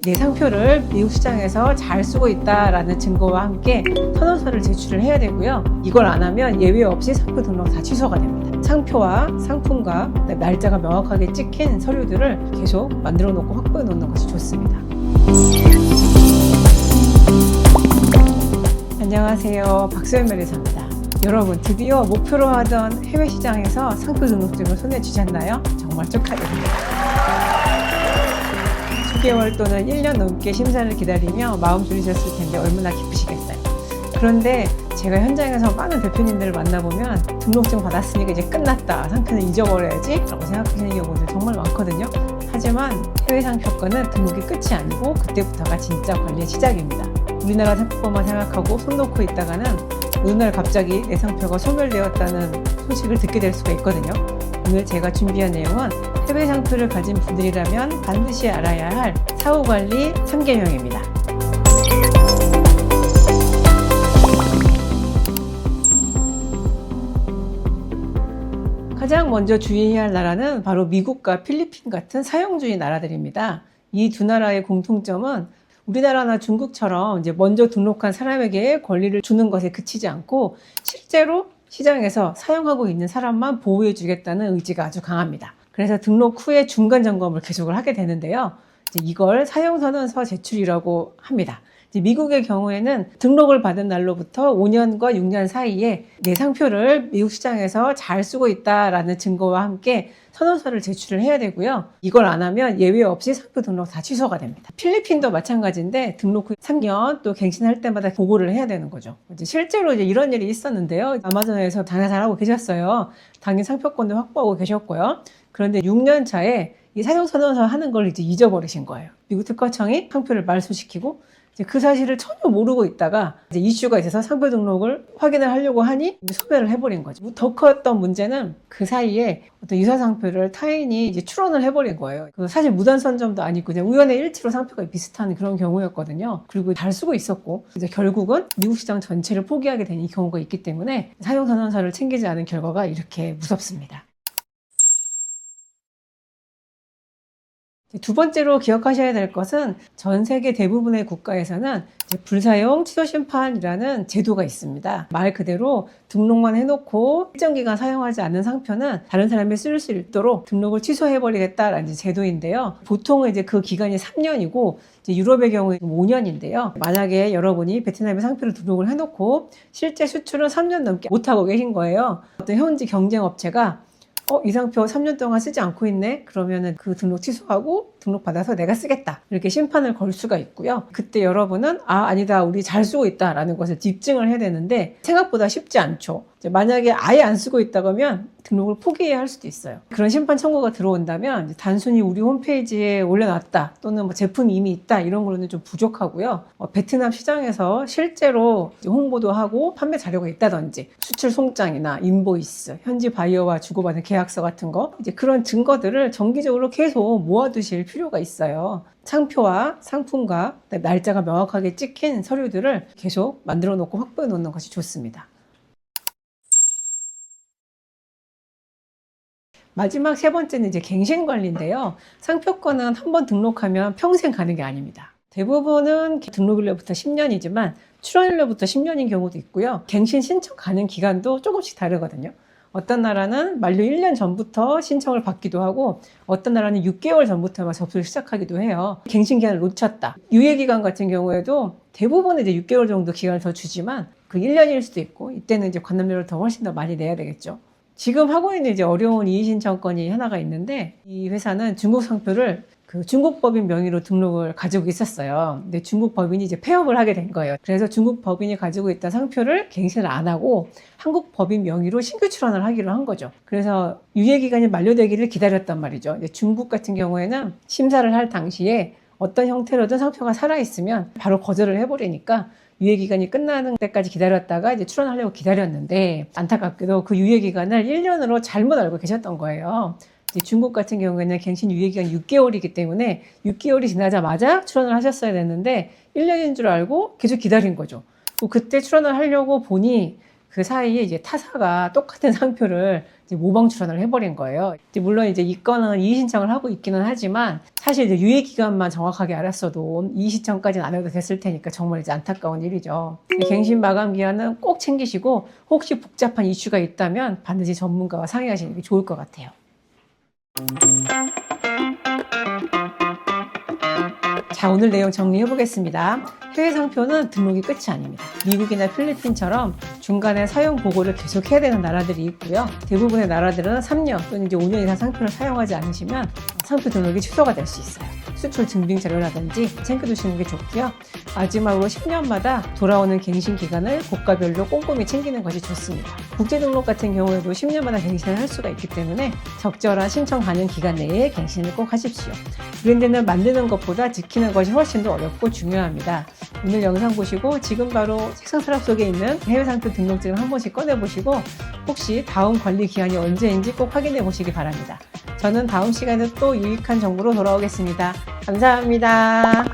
내 상표를 미국 시장에서 잘 쓰고 있다라는 증거와 함께 선언서를 제출을 해야 되고요. 이걸 안 하면 예외 없이 상표 등록 다 취소가 됩니다. 상표와 상품과 날짜가 명확하게 찍힌 서류들을 계속 만들어 놓고 확보해 놓는 것이 좋습니다. 안녕하세요. 박소연 변호사입니다. 여러분, 드디어 목표로 하던 해외 시장에서 상표 등록증을 손에 쥐셨나요? 정말 축하드립니다. 10개월 또는 1년 넘게 심사를 기다리며 마음 졸이셨을 텐데 얼마나 기쁘시겠어요. 그런데 제가 현장에서 많은 대표님들을 만나보면 등록증 받았으니까 이제 끝났다, 상표는 잊어버려야지 라고 생각하시는 경우들 정말 많거든요. 하지만 해외 상표권은 등록이 끝이 아니고 그때부터가 진짜 관리의 시작입니다. 우리나라 상표권만 생각하고 손 놓고 있다가는 어느 날 갑자기 내 상표가 소멸되었다는 소식을 듣게 될 수가 있거든요. 오늘 제가 준비한 내용은 해외 상표를 가진 분들이라면 반드시 알아야 할 사후관리 3개명입니다. 가장 먼저 주의해야 할 나라는 바로 미국과 필리핀 같은 사용주의 나라들입니다. 이 두 나라의 공통점은 우리나라나 중국처럼 이제 먼저 등록한 사람에게 권리를 주는 것에 그치지 않고 실제로 시장에서 사용하고 있는 사람만 보호해 주겠다는 의지가 아주 강합니다. 그래서 등록 후에 중간 점검을 계속을 하게 되는데요. 이걸 사용선언서 제출이라고 합니다. 미국의 경우에는 등록을 받은 날로부터 5년과 6년 사이에 내 상표를 미국 시장에서 잘 쓰고 있다라는 증거와 함께 선언서를 제출을 해야 되고요. 이걸 안 하면 예외 없이 상표 등록 다 취소가 됩니다. 필리핀도 마찬가지인데 등록 후 3년 또 갱신할 때마다 보고를 해야 되는 거죠. 실제로 이런 일이 있었는데요. 아마존에서 장사 잘하고 계셨어요. 당연히 상표권도 확보하고 계셨고요. 그런데 6년 차에 이 사용선언서 하는 걸 이제 잊어버리신 거예요. 미국 특허청이 상표를 말소시키고 그 사실을 전혀 모르고 있다가 이제 이슈가 있어서 상표 등록을 확인을 하려고 하니 소멸을 해버린 거죠. 더 컸던 문제는 그 사이에 어떤 유사 상표를 타인이 이제 출원을 해버린 거예요. 사실 무단 선점도 아니고 그냥 우연의 일치로 상표가 비슷한 그런 경우였거든요. 그리고 잘 쓰고 있었고 이제 결국은 미국 시장 전체를 포기하게 된 이 경우가 있기 때문에 사용선언서를 챙기지 않은 결과가 이렇게 무섭습니다. 두 번째로 기억하셔야 될 것은 전 세계 대부분의 국가에서는 불사용 취소심판이라는 제도가 있습니다. 말 그대로 등록만 해놓고 일정 기간 사용하지 않는 상표는 다른 사람이 쓸 수 있도록 등록을 취소해버리겠다라는 제도인데요. 보통은 이제 그 기간이 3년이고 유럽의 경우에 5년인데요. 만약에 여러분이 베트남에 상표를 등록을 해놓고 실제 수출은 3년 넘게 못하고 계신 거예요. 어떤 현지 경쟁업체가 이 상표 3년 동안 쓰지 않고 있네? 그러면은 그 등록 취소하고 등록 받아서 내가 쓰겠다. 이렇게 심판을 걸 수가 있고요. 그때 여러분은 아니다. 우리 잘 쓰고 있다라는 것을 입증을 해야 되는데 생각보다 쉽지 않죠. 만약에 아예 안 쓰고 있다 그러면 등록을 포기해야 할 수도 있어요. 그런 심판 청구가 들어온다면 단순히 우리 홈페이지에 올려놨다 또는 제품이 이미 있다 이런 거로는 좀 부족하고요. 베트남 시장에서 실제로 홍보도 하고 판매 자료가 있다든지 수출 송장이나 인보이스, 현지 바이어와 주고받은 계약서 같은 거 그런 증거들을 정기적으로 계속 모아두실 필요가 있어요. 상표와 상품과 날짜가 명확하게 찍힌 서류들을 계속 만들어 놓고 확보해 놓는 것이 좋습니다. 마지막 세 번째는 갱신 관리인데요. 상표권은 한번 등록하면 평생 가는 게 아닙니다. 대부분은 등록일로부터 10년이지만 출원일로부터 10년인 경우도 있고요. 갱신 신청 가능 기간도 조금씩 다르거든요. 어떤 나라는 만료 1년 전부터 신청을 받기도 하고 어떤 나라는 6개월 전부터 접수를 시작하기도 해요. 갱신 기간을 놓쳤다. 유예기간 같은 경우에도 대부분은 6개월 정도 기간을 더 주지만 그 1년일 수도 있고 이때는 관람료를 더 훨씬 더 많이 내야 되겠죠. 지금 하고 있는 어려운 이의신청건이 하나가 있는데 이 회사는 중국 상표를 중국 법인 명의로 등록을 가지고 있었어요. 근데 중국 법인이 폐업을 하게 된 거예요. 그래서 중국 법인이 가지고 있던 상표를 갱신을 안 하고 한국 법인 명의로 신규 출원을 하기로 한 거죠. 그래서 유예기간이 만료되기를 기다렸단 말이죠. 중국 같은 경우에는 심사를 할 당시에 어떤 형태로든 상표가 살아있으면 바로 거절을 해버리니까 유예기간이 끝나는 때까지 기다렸다가 출원하려고 기다렸는데 안타깝게도 그 유예기간을 1년으로 잘못 알고 계셨던 거예요. 중국 같은 경우에는 갱신 유예기간이 6개월이기 때문에 6개월이 지나자마자 출원을 하셨어야 됐는데 1년인 줄 알고 계속 기다린 거죠. 그때 출원을 하려고 보니 그 사이에 이제 타사가 똑같은 상표를 이제 모방 출원을 해버린 거예요. 이제 물론 이제 이 건은 이의 신청을 하고 있기는 하지만 사실 이제 유예 기간만 정확하게 알았어도 이의 신청까지는 안 해도 됐을 테니까 정말 이제 안타까운 일이죠. 갱신 마감 기한은 꼭 챙기시고 혹시 복잡한 이슈가 있다면 반드시 전문가와 상의하시는 게 좋을 것 같아요. 자, 오늘 내용 정리해 보겠습니다. 해외 상표는 등록이 끝이 아닙니다. 미국이나 필리핀처럼 중간에 사용 보고를 계속 해야 되는 나라들이 있고요. 대부분의 나라들은 3년 또는 이제 5년 이상 상표를 사용하지 않으시면 상표 등록이 취소가 될 수 있어요. 수출 증빙 자료라든지 챙겨두시는 게 좋고요. 마지막으로 10년마다 돌아오는 갱신 기간을 국가별로 꼼꼼히 챙기는 것이 좋습니다. 국제 등록 같은 경우에도 10년마다 갱신을 할 수가 있기 때문에 적절한 신청 가능 기간 내에 갱신을 꼭 하십시오. 브랜드는 만드는 것보다 지키는 것이 훨씬 더 어렵고 중요합니다. 오늘 영상 보시고 지금 바로 책상 서랍 속에 있는 해외 상표 등록증을 한 번씩 꺼내보시고 혹시 다음 관리 기한이 언제인지 꼭 확인해 보시기 바랍니다. 저는 다음 시간에 또 유익한 정보로 돌아오겠습니다. 감사합니다.